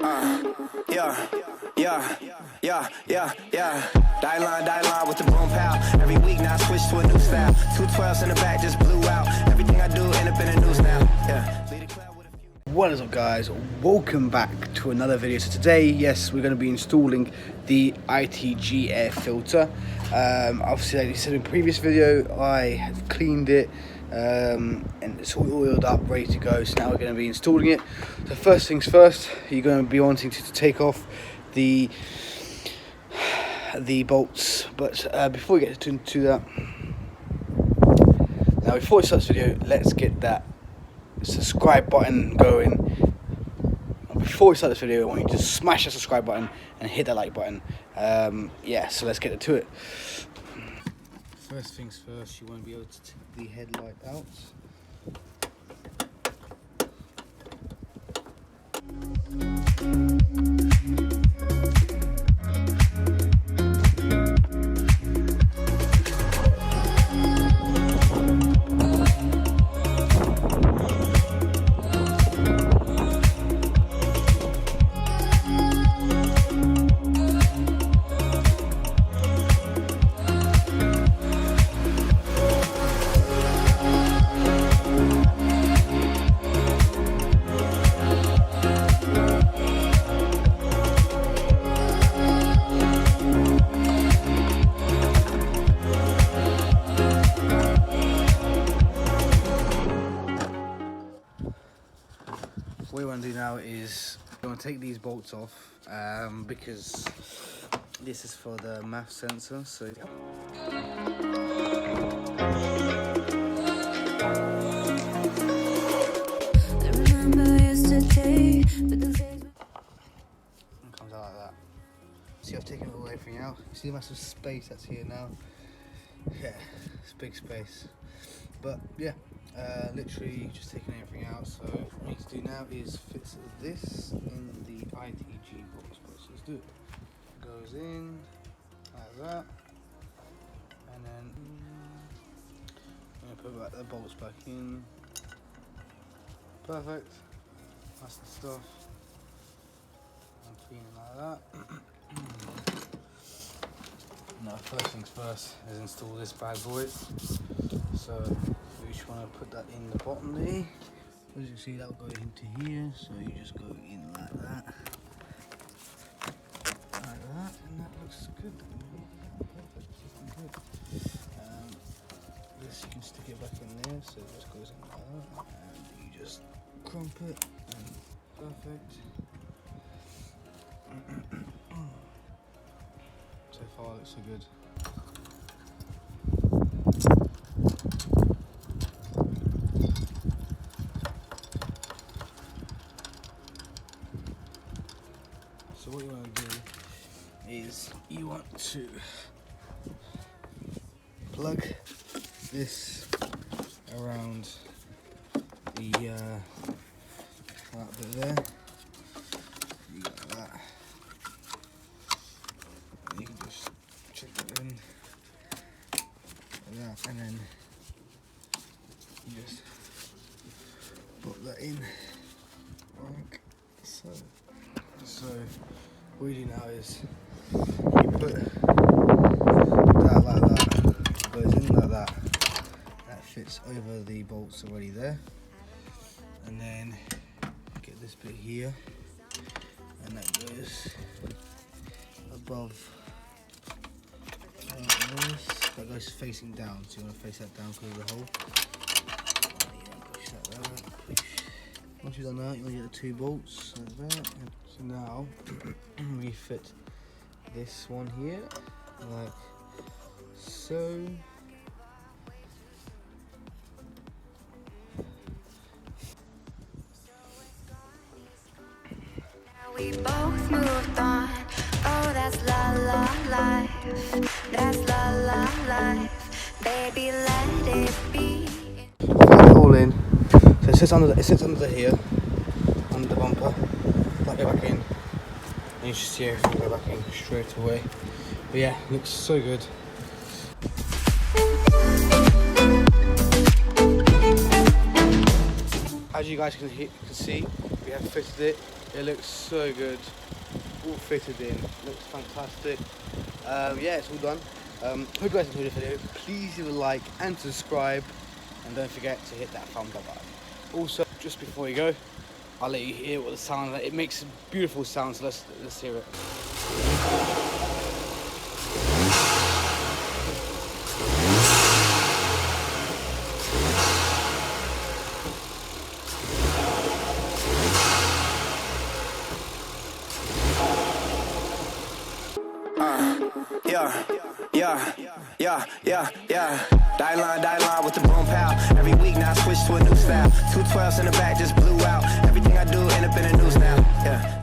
Yeah. Die line with the boom pow. Every week now I switch to a new style. 212s in the back just blew out. Everything I do end up in the news now. Yeah. What is up, guys? Welcome back to another video. So today, yes, we're going to be installing the ITG air filter. Obviously, like I said in the previous video, I have cleaned it and it's all oiled up, ready to go. So now we're going to be installing it. So first things first, you're going to be wanting to take off the bolts, but before we get into that, now before we start this video, let's get that subscribe button going. Before we start this video, I want you to smash the subscribe button and hit that like button. Yeah, so let's get to it. First things first, you want to be able to take the headlight out. What we want to do now is we want to take these bolts off because this is for the MAF sensor. So it comes out like that. See, I've taken all everything out. See the massive space that's here now. Yeah, it's big space. But yeah, literally just taking everything out. So what we need to do now is fit this in the ITG box. So let's do it. Goes in like that, and then I'm gonna put the bolts back in. Perfect. That's the stuff. I'm cleaning like that. Now, first things first is install this bad boy. So we just want to put that in the bottom there. As you can see, that will go into here. So you just go in like that, and that looks good. Perfect, looking good. This you can stick it back in there, so it just goes in like that, and you just crump it, and perfect. So far, it looks so good. So what you want to do is you want to plug this around the that bit there. You got that. You can just check it in like that, and then you just put that in like so. So what we do now is you put that like that, goes in like that, that fits over the bolts already there, and then get this bit here, and that goes above this. That goes facing down, so you want to face that down because of the hole. Push that there, push. Once you've done that, you want to get the two bolts like that. So now we fit this one here, like so. We both moved on. Oh, that's la la life. That's la la life. Baby, let it be. Put the hole in. So it sits under here, under the bumper. Plug it back in, and you should see everything go back in straight away. But yeah, looks so good. As you guys can see, we have fitted it It looks so good, all fitted in, looks fantastic. Yeah, it's all done. Hope you guys enjoyed the video. Please leave a like and subscribe, and don't forget to hit that thumbs up button. Also, just before you go, I'll let you hear what the sound like. It makes beautiful sounds, so let's hear it. Yeah. Die line with the boom pow. Every week now I switch to a new style. 212s in the back just blew out. Everything I do end up in the news now. Yeah.